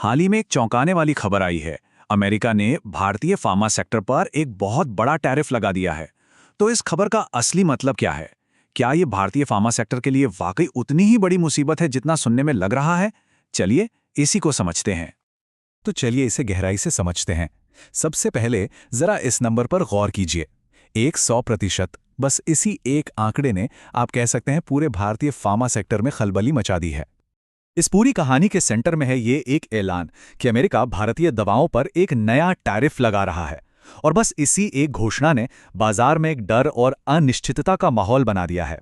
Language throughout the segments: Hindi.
हाल ही में एक चौंकाने वाली खबर आई है। अमेरिका ने भारतीय फार्मा सेक्टर पर एक बहुत बड़ा टैरिफ लगा दिया है। तो इस खबर का असली मतलब क्या है? क्या ये भारतीय फार्मा सेक्टर के लिए वाकई उतनी ही बड़ी मुसीबत है जितना सुनने में लग रहा है? चलिए इसी को समझते हैं। तो चलिए इसे गहराई से समझते हैं। सबसे पहले जरा इस नंबर पर गौर कीजिए। 100%। बस इसी एक आंकड़े ने आप कह सकते हैं पूरे भारतीय फार्मा सेक्टर में खलबली मचा दी है। इस पूरी कहानी के सेंटर में है ये एक ऐलान कि अमेरिका भारतीय दवाओं पर एक नया टैरिफ लगा रहा है। और बस इसी एक घोषणा ने बाजार में एक डर और अनिश्चितता का माहौल बना दिया है।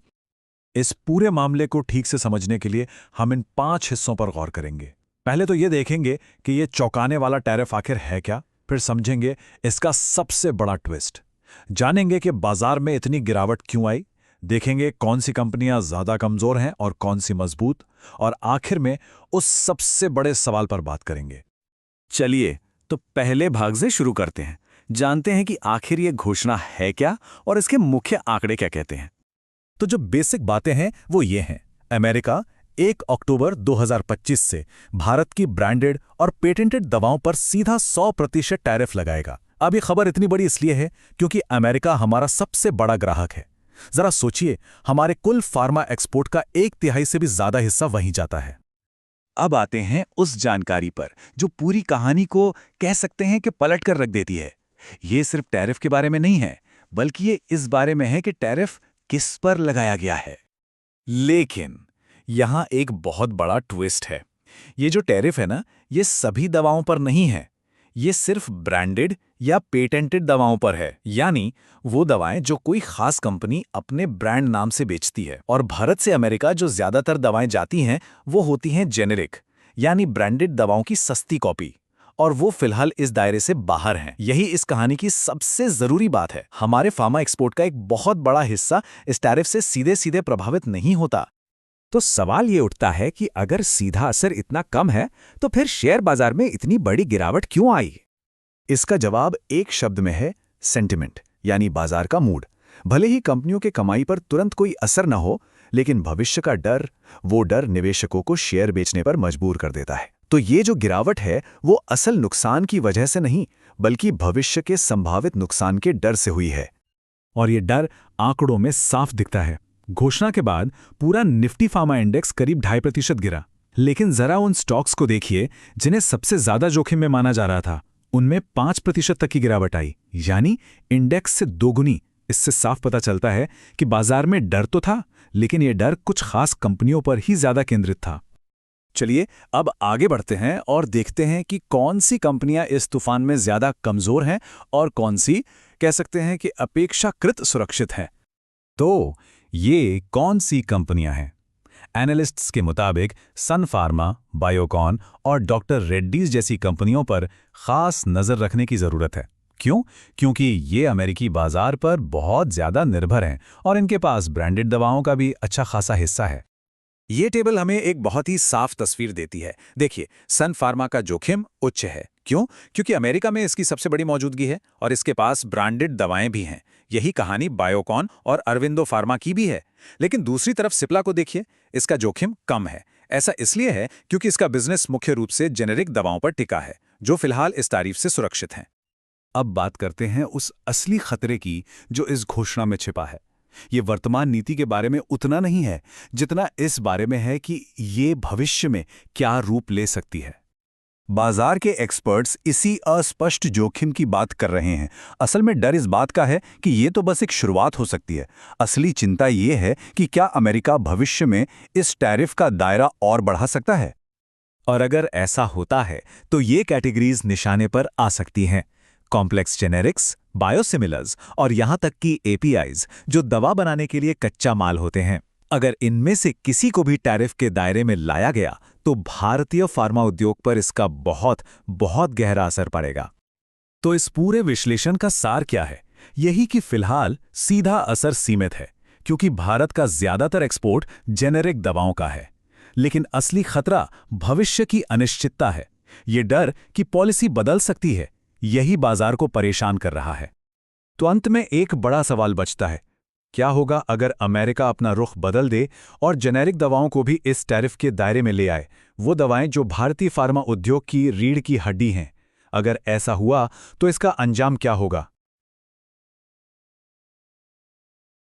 इस पूरे मामले को ठीक से समझने के लिए हम इन 5 हिस्सों पर गौर करेंगे। पहले तो ये देखेंगे कि ये चौंकाने वाला टैरिफ आखिर है क्या, फिर समझेंगे इसका सबसे बड़ा ट्विस्ट, जानेंगे कि बाजार में इतनी गिरावट क्यों आई, देखेंगे कौन सी कंपनियां ज्यादा कमजोर हैं और कौन सी मजबूत, और आखिर में उस सबसे बड़े सवाल पर बात करेंगे। चलिए तो पहले भाग से शुरू करते हैं। जानते हैं कि आखिर ये घोषणा है क्या और इसके मुख्य आंकड़े क्या कहते हैं। तो जो बेसिक बातें हैं वो ये हैं। अमेरिका 1 अक्टूबर 2025 से भारत की ब्रांडेड और पेटेंटेड दवाओं पर सीधा 100% टैरिफ लगाएगा। अब ये खबर इतनी बड़ी इसलिए है क्योंकि अमेरिका हमारा सबसे बड़ा ग्राहक है। जरा सोचिए, हमारे कुल फार्मा एक्सपोर्ट का 1/3 से भी ज्यादा हिस्सा वहीं जाता है। अब आते हैं उस जानकारी पर जो पूरी कहानी को कह सकते हैं कि पलट कर रख देती है। ये सिर्फ टैरिफ के बारे में नहीं है, बल्कि ये इस बारे में है कि टैरिफ किस पर लगाया गया है। लेकिन यहां एक बहुत बड़ा ट्विस्ट है। ये जो टैरिफ है ना, ये सभी दवाओं पर नहीं है। ये सिर्फ ब्रांडेड या पेटेंटेड दवाओं पर है, यानी वो दवाएं जो कोई खास कंपनी अपने ब्रांड नाम से बेचती है। और भारत से अमेरिका जो ज्यादातर दवाएं जाती हैं वो होती हैं जेनेरिक, यानी ब्रांडेड दवाओं की सस्ती कॉपी। और वो फिलहाल इस दायरे से बाहर हैं। यही इस कहानी की सबसे जरूरी बात है। हमारे फार्मा एक्सपोर्ट का एक बहुत बड़ा हिस्सा इस टैरिफ से सीधे सीधे प्रभावित नहीं होता। तो सवाल ये उठता है कि अगर सीधा असर इतना कम है तो फिर शेयर बाजार में इतनी बड़ी गिरावट क्यों आई? इसका जवाब एक शब्द में है, सेंटिमेंट, यानी बाजार का मूड। भले ही कंपनियों के कमाई पर तुरंत कोई असर न हो, लेकिन भविष्य का डर, वो डर निवेशकों को शेयर बेचने पर मजबूर कर देता है। तो ये जो गिरावट है वो असल नुकसान की वजह से नहीं, बल्कि भविष्य के संभावित नुकसान के डर से हुई है। और ये डर आंकड़ों में साफ दिखता है। घोषणा के बाद पूरा निफ्टी फार्मा इंडेक्स करीब 2.5% गिरा। लेकिन जरा उन स्टॉक्स को देखिए जिन्हें सबसे ज्यादा जोखिम में माना जा रहा था, उनमें 5% तक की गिरावट आई, यानी इंडेक्स से दोगुनी। इससे साफ पता चलता है कि बाजार में डर तो था, लेकिन यह डर कुछ खास कंपनियों पर ही ज्यादा केंद्रित था। चलिए अब आगे बढ़ते हैं और देखते हैं कि कौन सी कंपनियां इस तूफान में ज्यादा कमजोर हैं और कौन सी कह सकते हैं कि अपेक्षाकृत सुरक्षित हैं। तो ये कौन सी कंपनियां हैं? एनालिस्ट्स के मुताबिक सन फार्मा, बायोकॉन और डॉक्टर रेड्डीज जैसी कंपनियों पर खास नजर रखने की जरूरत है। क्यों? क्योंकि ये अमेरिकी बाजार पर बहुत ज्यादा निर्भर हैं और इनके पास ब्रांडेड दवाओं का भी अच्छा खासा हिस्सा है। ये टेबल हमें एक बहुत ही साफ तस्वीर देती है। देखिए, सन फार्मा का जोखिम उच्च है। क्यों? क्योंकि अमेरिका में इसकी सबसे बड़ी मौजूदगी है और इसके पास ब्रांडेड दवाएं भी हैं। यही कहानी बायोकॉन और अरविंदो फार्मा की भी है। लेकिन दूसरी तरफ सिप्ला को देखिए, इसका जोखिम कम है। ऐसा इसलिए है क्योंकि इसका बिजनेस मुख्य रूप से जेनेरिक दवाओं पर टिका है, जो फिलहाल इस तारीफ से सुरक्षित हैं। अब बात करते हैं उस असली खतरे की जो इस घोषणा में छिपा है। ये वर्तमान नीति के बारे में उतना नहीं है जितना इस बारे में है कि ये भविष्य में क्या रूप ले सकती है। बाजार के एक्सपर्ट्स इसी अस्पष्ट जोखिम की बात कर रहे हैं। असल में डर इस बात का है कि ये तो बस एक शुरुआत हो सकती है। असली चिंता ये है कि क्या अमेरिका भविष्य में इस टैरिफ का दायरा और बढ़ा सकता है। और अगर ऐसा होता है तो ये कैटेगरीज निशाने पर आ सकती हैं। कॉम्प्लेक्स जेनेरिक्स, बायोसिमिलर्स और यहां तक कि एपीआईज, जो दवा बनाने के लिए कच्चा माल होते हैं। अगर इनमें से किसी को भी टैरिफ के दायरे में लाया गया तो भारतीय फार्मा उद्योग पर इसका बहुत बहुत गहरा असर पड़ेगा। तो इस पूरे विश्लेषण का सार क्या है? यही कि फिलहाल सीधा असर सीमित है, क्योंकि भारत का ज्यादातर एक्सपोर्ट जेनेरिक दवाओं का है। लेकिन असली खतरा भविष्य की अनिश्चितता है। ये डर कि पॉलिसी बदल सकती है, यही बाजार को परेशान कर रहा है। तो अंत में एक बड़ा सवाल बचता है, क्या होगा अगर अमेरिका अपना रुख बदल दे और जेनेरिक दवाओं को भी इस टैरिफ के दायरे में ले आए, वो दवाएं जो भारतीय फार्मा उद्योग की रीढ़ की हड्डी हैं? अगर ऐसा हुआ तो इसका अंजाम क्या होगा?